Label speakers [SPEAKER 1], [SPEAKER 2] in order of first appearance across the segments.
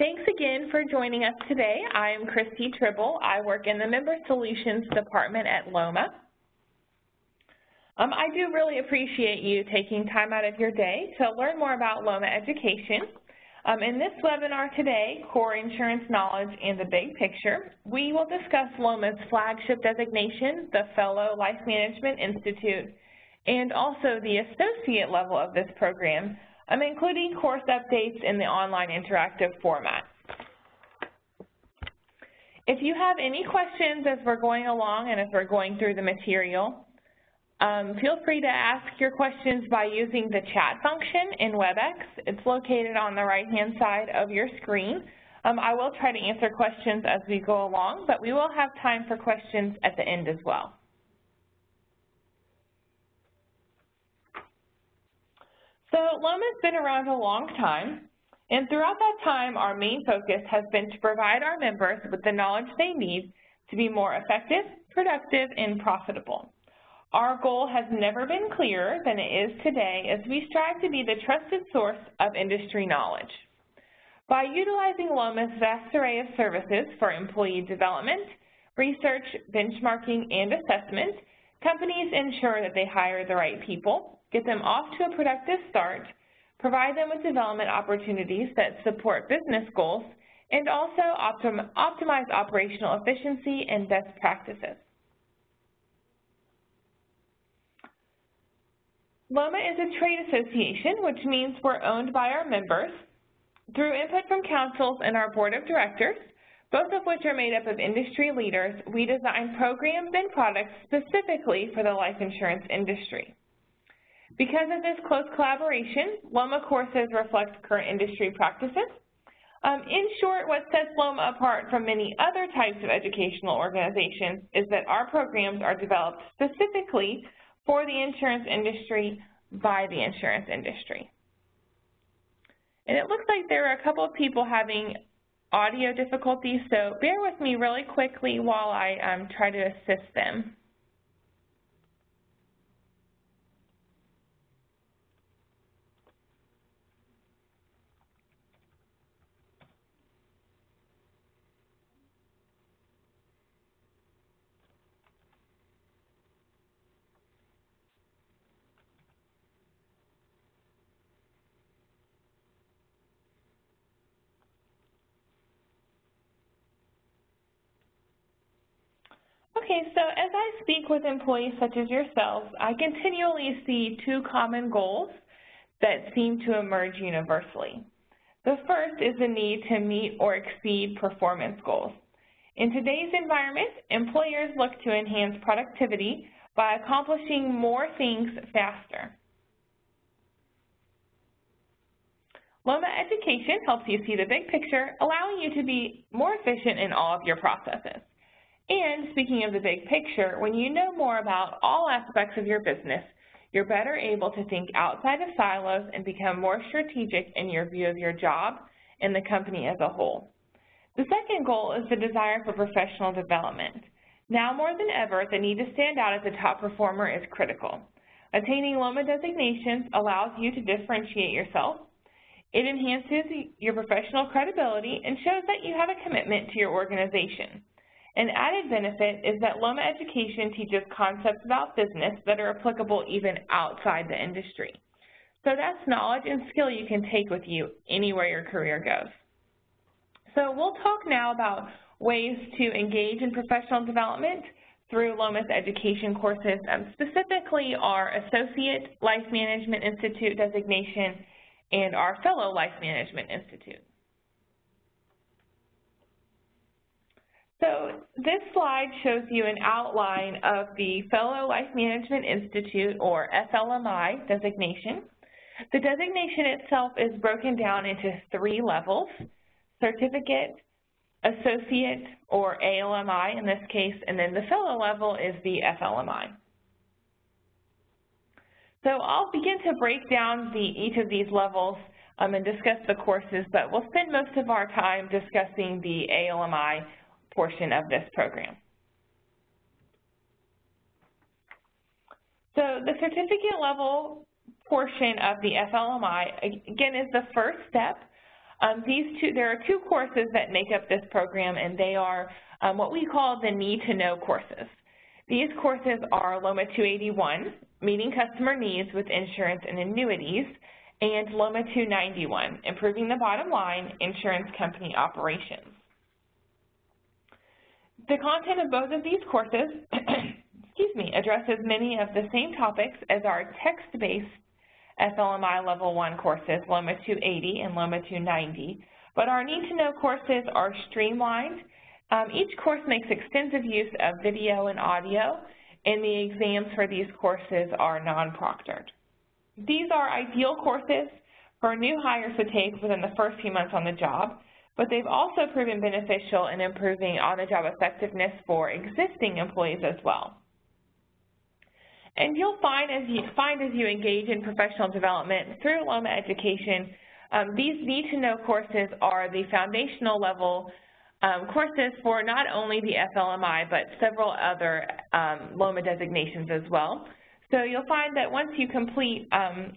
[SPEAKER 1] Thanks again for joining us today. I am Christy Tribble. I work in the Member Solutions Department at Loma. I do really appreciate you taking time out of your day to learn more about Loma education. In this webinar today, Core Insurance Knowledge and the Big Picture, we will discuss Loma's flagship designation, the Fellow Life Management Institute, and also the associate level of this program, including course updates in the online interactive format. If you have any questions as we're going along and as we're going through the material, feel free to ask your questions by using the chat function in WebEx. It's located on the right-hand side of your screen. I will try to answer questions as we go along, but we will have time for questions at the end as well. So Loma's been around a long time, and throughout that time, our main focus has been to provide our members with the knowledge they need to be more effective, productive, and profitable. Our goal has never been clearer than it is today as we strive to be the trusted source of industry knowledge. By utilizing Loma's vast array of services for employee development, research, benchmarking, and assessment, companies ensure that they hire the right people, get them off to a productive start, provide them with development opportunities that support business goals, and also optimize operational efficiency and best practices. Loma is a trade association, which means we're owned by our members. Through input from councils and our board of directors, both of which are made up of industry leaders, we design programs and products specifically for the life insurance industry. Because of this close collaboration, Loma courses reflect current industry practices. In short, what sets Loma apart from many other types of educational organizations is that our programs are developed specifically for the insurance industry by the insurance industry. And it looks like there are a couple of people having audio difficulties, so bear with me really quickly while I try to assist them. Okay, so as I speak with employees such as yourselves, I continually see two common goals that seem to emerge universally. The first is the need to meet or exceed performance goals. In today's environment, employers look to enhance productivity by accomplishing more things faster. Loma education helps you see the big picture, allowing you to be more efficient in all of your processes. And speaking of the big picture, when you know more about all aspects of your business, you're better able to think outside of silos and become more strategic in your view of your job and the company as a whole. The second goal is the desire for professional development. Now more than ever, the need to stand out as a top performer is critical. Attaining Loma designations allows you to differentiate yourself. It enhances your professional credibility and shows that you have a commitment to your organization. An added benefit is that Loma education teaches concepts about business that are applicable even outside the industry. So that's knowledge and skill you can take with you anywhere your career goes. So we'll talk now about ways to engage in professional development through Loma's education courses, specifically our Associate Life Management Institute designation and our Fellow Life Management Institute. So this slide shows you an outline of the Fellow Life Management Institute, or SLMI, designation. The designation itself is broken down into 3 levels: Certificate, Associate, or ALMI in this case, and then the Fellow level is the FLMI. So I'll begin to break down each of these levels and discuss the courses, but we'll spend most of our time discussing the ALMI portion of this program. So the certificate level portion of the FLMI, again, is the first step There are two courses that make up this program, and they are what we call the Need to Know courses. These courses are Loma 281, Meeting Customer Needs with Insurance and Annuities, and Loma 291, Improving the Bottom Line, Insurance Company Operations. The content of both of these courses addresses many of the same topics as our text-based SLMI Level 1 courses, Loma 280 and Loma 290, but our Need to Know courses are streamlined. Each course makes extensive use of video and audio, and the exams for these courses are non-proctored. These are ideal courses for new hires to take within the first few months on the job, but they've also proven beneficial in improving on-the-job effectiveness for existing employees as well. And you'll find as you engage in professional development through Loma education, these Need to Know courses are the foundational level courses for not only the SLMI, but several other Loma designations as well. So you'll find that once you complete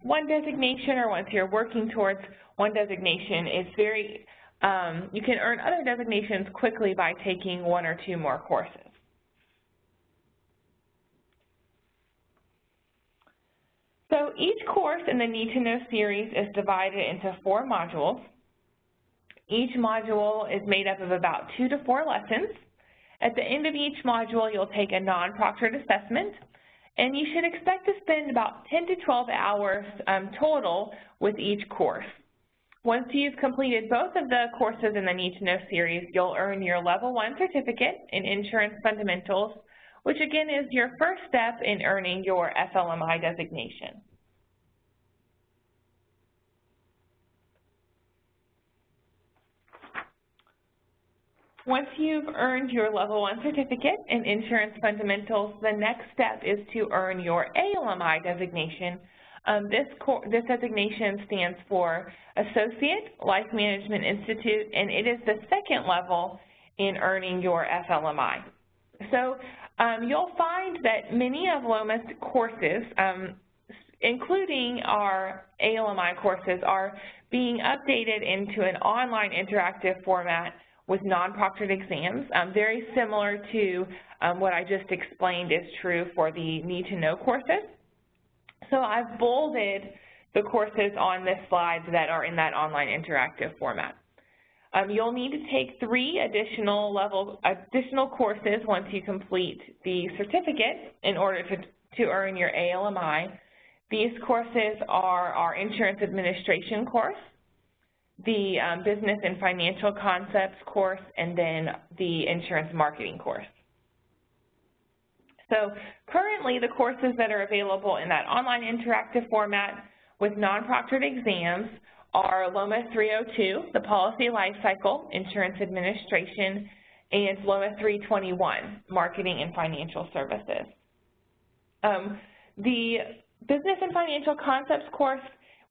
[SPEAKER 1] one designation, or once you're working towards one designation, you can earn other designations quickly by taking one or two more courses. So each course in the Need to Know series is divided into 4 modules. Each module is made up of about 2 to 4 lessons. At the end of each module, you'll take a non-proctored assessment, and you should expect to spend about 10 to 12 hours total with each course. Once you've completed both of the courses in the Need to Know series, you'll earn your Level 1 certificate in Insurance Fundamentals, which again is your first step in earning your SLMI designation. Once you've earned your Level 1 certificate in Insurance Fundamentals, the next step is to earn your ALMI designation. This designation stands for Associate Life Management Institute, and it is the second level in earning your FLMI. So you'll find that many of Loma's courses, including our ALMI courses, are being updated into an online interactive format with non-proctored exams, very similar to what I just explained is true for the Need to Know courses. So I've bolded the courses on this slide that are in that online interactive format. You'll need to take 3 additional courses once you complete the certificate in order to earn your ALMI. These courses are our Insurance Administration course, the Business and Financial Concepts course, and then the Insurance Marketing course. So currently the courses that are available in that online interactive format with non-proctored exams are Loma 302, the Policy Lifecycle, Insurance Administration, and Loma 321, Marketing and Financial Services. The Business and Financial Concepts course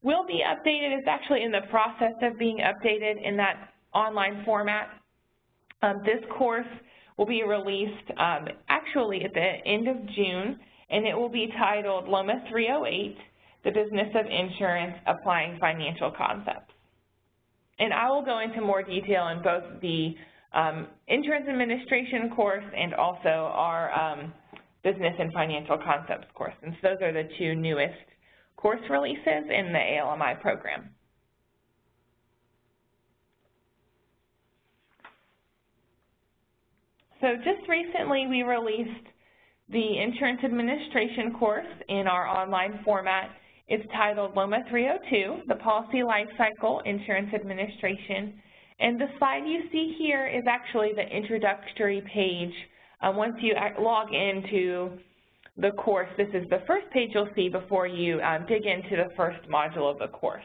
[SPEAKER 1] will be updated. It's actually in the process of being updated in that online format. This course will be released actually at the end of June, and it will be titled Loma 308, the Business of Insurance, Applying Financial Concepts. And I will go into more detail in both the Insurance Administration course and also our Business and Financial Concepts course. And so those are the 2 newest course releases in the ALMI program. So just recently we released the Insurance Administration course in our online format. It's titled Loma 302, the Policy Lifecycle, Insurance Administration. And the slide you see here is actually the introductory page. Once you log into the course, this is the first page you'll see before you dig into the first module of the course.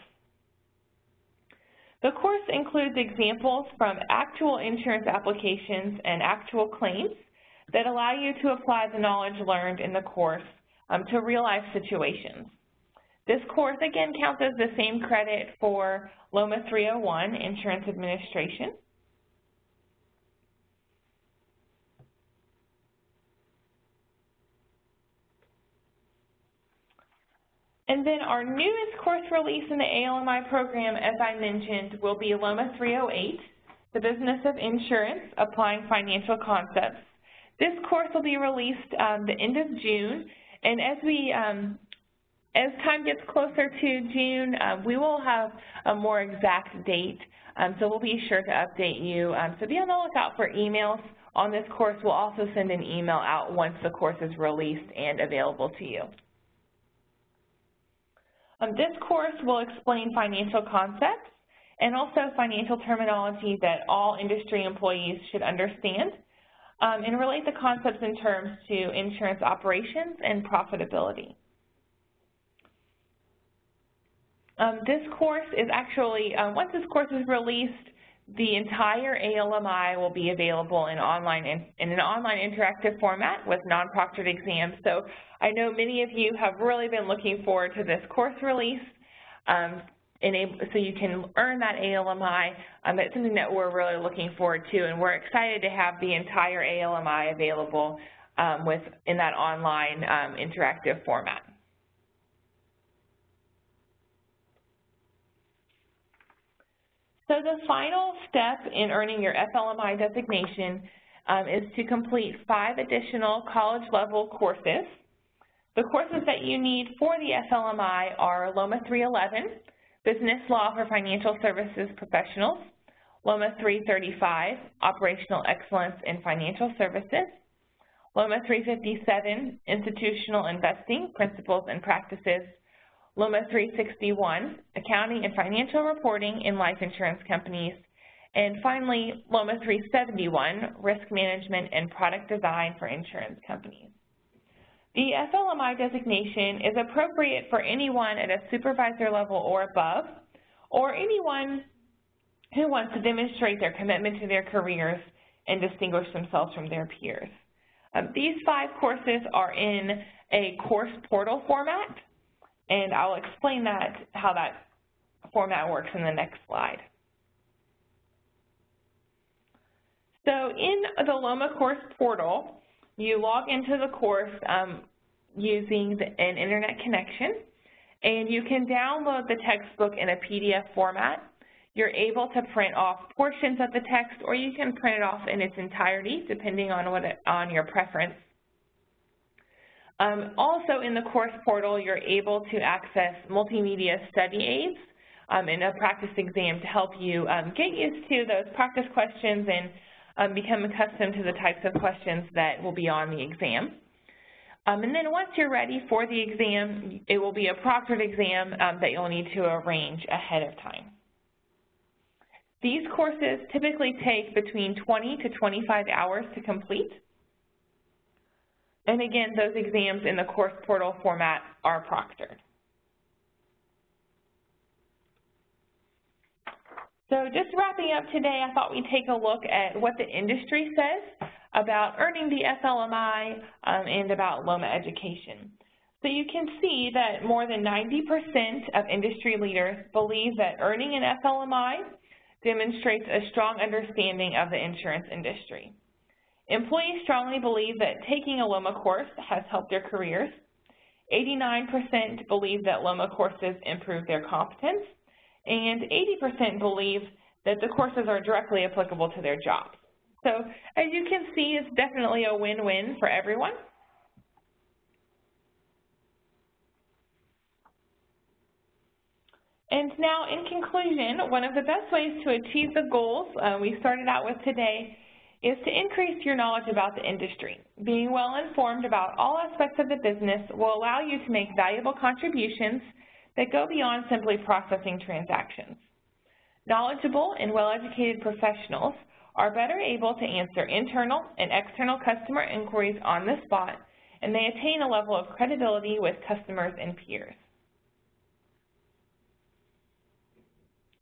[SPEAKER 1] The course includes examples from actual insurance applications and actual claims that allow you to apply the knowledge learned in the course to real-life situations. This course, again, counts as the same credit for Loma 301, Insurance Administration. And then our newest course release in the ALMI program, as I mentioned, will be Loma 308, the Business of Insurance, Applying Financial Concepts. This course will be released the end of June, and as time gets closer to June, we will have a more exact date, so we'll be sure to update you. So be on the lookout for emails on this course. We'll also send an email out once the course is released and available to you. This course will explain financial concepts and also financial terminology that all industry employees should understand, and relate the concepts in terms to insurance operations and profitability. This course is actually, once this course is released, the entire ALMI will be available in an online interactive format with non-proctored exams. So I know many of you have really been looking forward to this course release, so you can earn that ALMI. It's something that we're really looking forward to, and we're excited to have the entire ALMI available in that online interactive format. So the final step in earning your SLMI designation is to complete 5 additional college-level courses. The courses that you need for the SLMI are Loma 311, Business Law for Financial Services Professionals, Loma 335, Operational Excellence in Financial Services, Loma 357, Institutional Investing, Principles and Practices, Loma 361, Accounting and Financial Reporting in Life Insurance Companies, and finally, Loma 371, Risk Management and Product Design for Insurance Companies. The SLMI designation is appropriate for anyone at a supervisor level or above, or anyone who wants to demonstrate their commitment to their careers and distinguish themselves from their peers. These 5 courses are in a course portal format, and I'll explain how that format works in the next slide. So in the Loma course portal, you log into the course using an internet connection, and you can download the textbook in a PDF format. You're able to print off portions of the text, or you can print it off in its entirety, depending on your preference. Also in the course portal, you're able to access multimedia study aids in a practice exam to help you get used to those practice questions and become accustomed to the types of questions that will be on the exam. And then once you're ready for the exam, it will be a proctored exam that you'll need to arrange ahead of time. These courses typically take between 20 to 25 hours to complete. And again, those exams in the course portal format are proctored. So just wrapping up today, I thought we'd take a look at what the industry says about earning the SLMI and about Loma education. So you can see that more than 90% of industry leaders believe that earning an SLMI demonstrates a strong understanding of the insurance industry. Employees strongly believe that taking a Loma course has helped their careers. 89% believe that Loma courses improve their competence, and 80% believe that the courses are directly applicable to their jobs. So as you can see, it's definitely a win-win for everyone. And now, in conclusion, one of the best ways to achieve the goals we started out with today is to increase your knowledge about the industry. Being well informed about all aspects of the business will allow you to make valuable contributions that go beyond simply processing transactions. Knowledgeable and well-educated professionals are better able to answer internal and external customer inquiries on the spot, and they attain a level of credibility with customers and peers.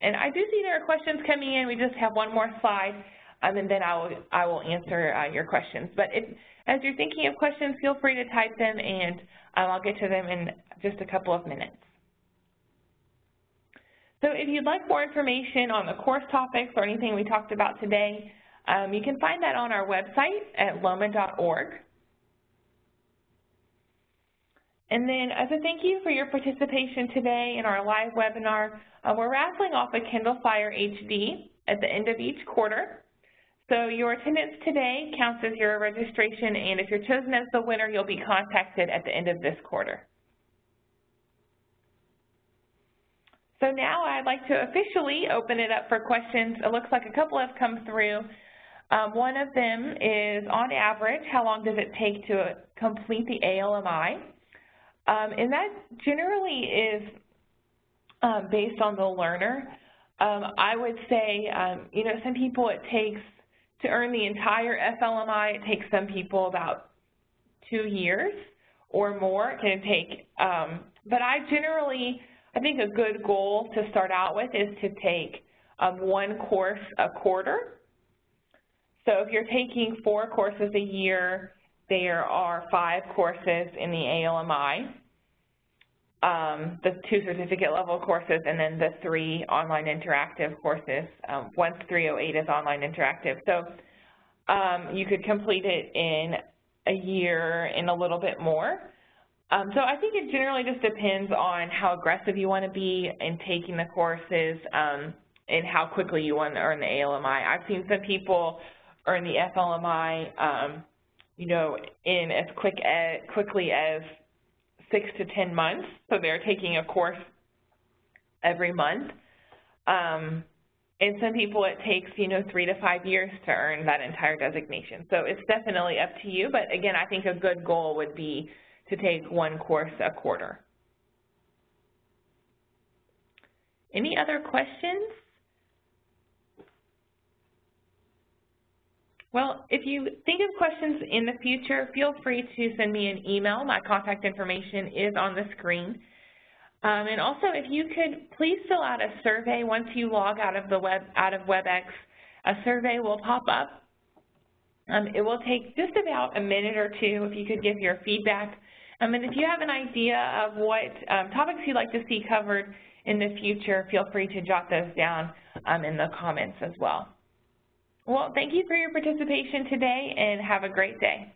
[SPEAKER 1] And I do see there are questions coming in. We just have one more slide, and then I will answer your questions. But as you're thinking of questions, feel free to type them, and I'll get to them in just a couple of minutes. So if you'd like more information on the course topics or anything we talked about today, you can find that on our website at loma.org. And then as a thank you for your participation today in our live webinar, we're raffling off a Kindle Fire HD at the end of each quarter. So your attendance today counts as your registration, and if you're chosen as the winner, you'll be contacted at the end of this quarter. So now I'd like to officially open it up for questions. It looks like a couple have come through. One of them is, on average, how long does it take to complete the ALMI? And that generally is based on the learner. I would say, you know, some people it takes, to earn the entire SLMI, it takes some people about 2 years or more. It can take, but I think a good goal to start out with is to take 1 course a quarter. So if you're taking 4 courses a year, there are 5 courses in the ALMI, the 2 certificate level courses, and then the 3 online interactive courses. Once 308 is online interactive. So you could complete it in a year and a little bit more. So I think it generally just depends on how aggressive you want to be in taking the courses and how quickly you want to earn the ALMI. I've seen some people earn the FLMI, you know, in as quickly as 6 to 10 months. So they're taking a course every month. And some people it takes, you know, 3 to 5 years to earn that entire designation. So it's definitely up to you. But again, I think a good goal would be to take 1 course a quarter. Any other questions? Well, if you think of questions in the future, feel free to send me an email. My contact information is on the screen. And also, if you could please fill out a survey once you log out of WebEx. A survey will pop up. It will take just about a minute or 2 if you could give your feedback. And if you have an idea of what topics you'd like to see covered in the future, feel free to jot those down in the comments as well. Well, thank you for your participation today, and have a great day.